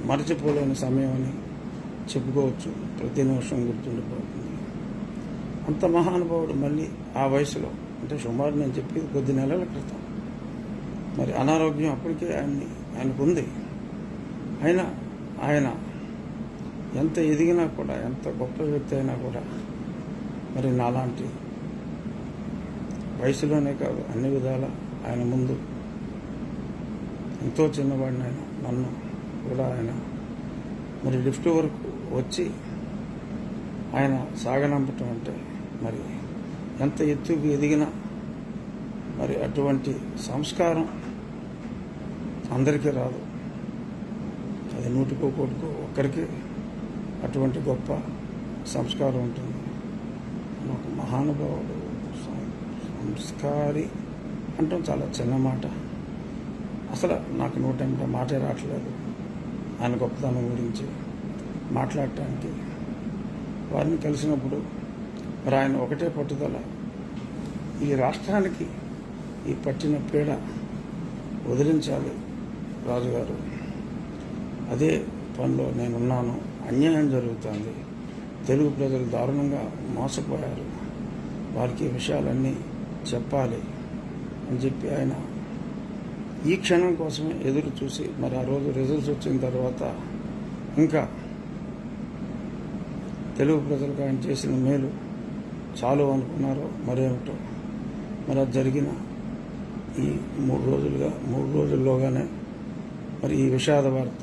మరచిపోలేని సమయం అని చెప్పుకోవచ్చు. ప్రతి నిమిషం గుర్తుండిపోతుంది. అంత మహానుభావుడు మళ్ళీ ఆ వయసులో, అంటే సుమారు నేను చెప్పేది కొద్ది నెలల క్రితం, మరి అనారోగ్యం అప్పటికే ఆయనకు ఉంది. అయినా ఆయన ఎంత ఎదిగినా కూడా, ఎంత గొప్ప వ్యక్తి అయినా కూడా, మరి నాలాంటి వయసులోనే కాదు అన్ని విధాల ఆయన ముందు ఎంతో చిన్నవాడిని ఆయన, నన్ను కూడా ఆయన మరి లిఫ్ట్ వరకు వచ్చి ఆయన సాగనంపటం అంటే మరి ఎంత ఎత్తుకు ఎదిగినా మరి అటువంటి సంస్కారం అందరికీ రాదు. అది నూటికో కోటికో ఒక్కరికి అటువంటి గొప్ప సంస్కారం ఉంటుంది. ఒక మహానుభావుడు, సంస్కారి అంటాం చాలా చిన్న మాట. అసలు నాకు నూటెంట మాటే రావట్లేదు ఆయన గొప్పతనం గురించి మాట్లాడటానికి. వారిని కలిసినప్పుడు మరి ఆయన ఒకటే పట్టుదల, ఈ రాష్ట్రానికి ఈ పట్టిన పీడ వదిలించాలి రాజుగారు, అదే పనిలో నేనున్నాను, అన్యాయం జరుగుతుంది, తెలుగు ప్రజలు దారుణంగా మోసపోయారు, వారికి ఈ విషయాలన్నీ చెప్పాలి అని చెప్పి ఆయన ఈ క్షణం కోసమే ఎదురు చూసి, మరి ఆ రోజు రిజల్ట్స్ వచ్చిన తర్వాత ఇంకా తెలుగు ప్రజలకు ఆయన చేసిన మేలు చాలు అనుకున్నారో మరేమిటో, మరి అది జరిగిన ఈ 3 రోజుల్లోగానే మరి ఈ విషాద వార్త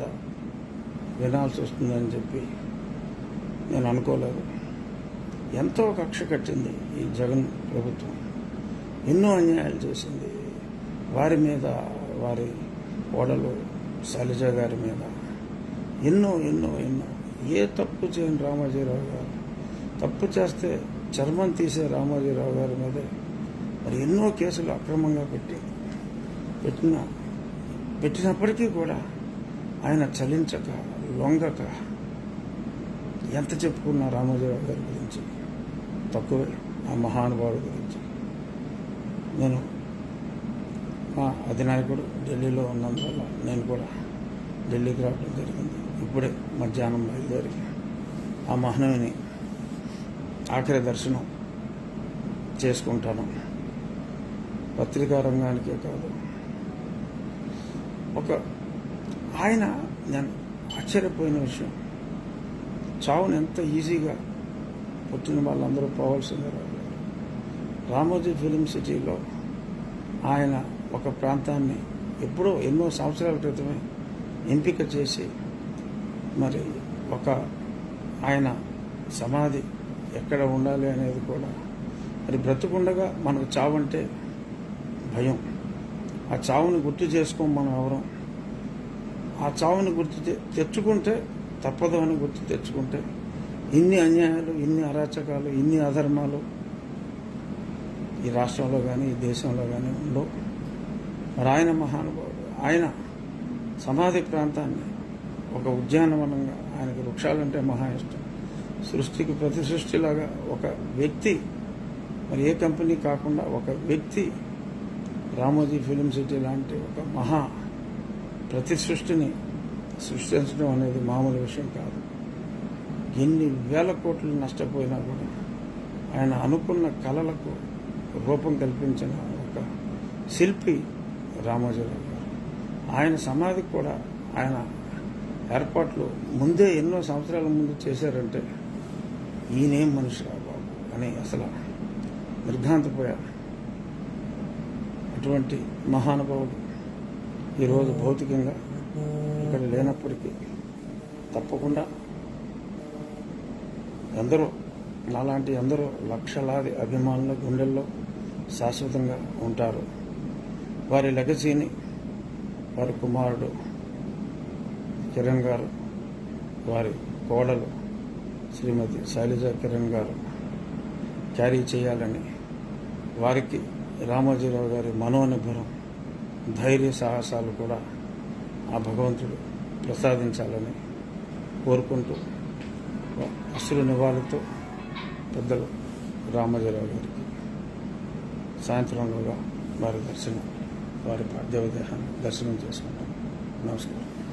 వినాల్సి వస్తుందని చెప్పి నేను అనుకోలేదు. ఎంతో కక్ష కట్టింది ఈ జగన్ ప్రభుత్వం, ఎన్నో అన్యాయాలు చేసింది వారి మీద, వారి కోడలు శైలజ గారి మీద, ఎన్నో ఎన్నో ఎన్నో. ఏ తప్పు చేయని రామోజీరావు గారు, తప్పు చేస్తే చర్మం తీసే రామోజీరావు గారి మీదే మరి ఎన్నో కేసులు అక్రమంగా పెట్టినప్పటికీ కూడా ఆయన చలించక, లొంగక, ఎంత చెప్పుకున్నా రామోజీరావు గారి గురించి తక్కువే. ఆ మహానుభావుడి గురించి నేను, మా అధినాయకుడు ఢిల్లీలో ఉన్నందువల్ల నేను కూడా ఢిల్లీకి రావడం జరిగింది. ఇప్పుడే మధ్యాహ్నం బయలుదేరి ఆ మహనీయుని ఆఖరి దర్శనం చేసుకుంటాను. పత్రికా రంగానికే కాదు, ఆయన నేను ఆశ్చర్యపోయిన విషయం, చావును ఎంత ఈజీగా పుట్టిన వాళ్ళందరూ పోవాల్సిందే. రామోజీ ఫిలిం సిటీలో ఆయన ఒక ప్రాంతాన్ని ఎప్పుడో ఎన్నో సంవత్సరాల క్రితమే ఎంపిక చేసి మరి ఆయన సమాధి ఎక్కడ ఉండాలి అనేది కూడా, మరి బ్రతుకుండగా మనకు చావంటే భయం. ఆ చావుని గుర్తు చేసుకోం మనం ఎవరం. ఆ చావుని తెచ్చుకుంటే తప్పదు అని గుర్తు తెచ్చుకుంటే ఇన్ని అన్యాయాలు, ఇన్ని అరాచకాలు, ఇన్ని అధర్మాలు ఈ రాష్ట్రంలో కానీ ఈ దేశంలో కానీ ఉండవు. మరి ఆయన మహానుభావుడు, ఆయన సమాధి ప్రాంతాన్ని ఒక ఉద్యానవనంగా, ఆయనకు వృక్షాలంటే మహా ఇష్టం, సృష్టికి ప్రతి సృష్టిలాగా ఒక వ్యక్తి, మరి ఏ కంపెనీ కాకుండా ఒక వ్యక్తి రామోజీ ఫిలిం సిటీ లాంటి ఒక మహా ప్రతి సృష్టిని సృష్టించడం అనేది మామూలు విషయం కాదు. ఎన్ని వేల కోట్లు నష్టపోయినా కూడా ఆయన అనుకున్న కళలకు రూపం కల్పించిన ఒక శిల్పి రామోజీరావు గారు. ఆయన సమాధికి కూడా ఆయన ఏర్పాట్లు ముందే ఎన్నో సంవత్సరాల ముందు చేశారంటే ఈయనేం మనిషి రా బాబు అని అసలు నిర్ఘాంతపోయారు. అటువంటి మహానుభావుడు ఈరోజు భౌతికంగా ఇక్కడ లేనప్పటికీ తప్పకుండా నాలాంటి ఎందరో లక్షలాది అభిమానుల గుండెల్లో శాశ్వతంగా ఉంటారు. వారి లెగసీని వారి కుమారుడు కిరణ్ గారు, వారి కోడలు శ్రీమతి శైలజ కిరణ్ గారు క్యారీ చేయాలని, వారికి రామోజీరావు గారి మనోనిర్భరం, ధైర్య సాహసాలు కూడా ఆ భగవంతుడు ప్రసాదించాలని కోరుకుంటూ అశ్రు నివాళితో పెద్దలు రామోజీరావు గారికి సాయంత్రంలోగా వారి పార్థివ దేహాన్ని దర్శనం చేసుకుంటాం. నమస్కారం.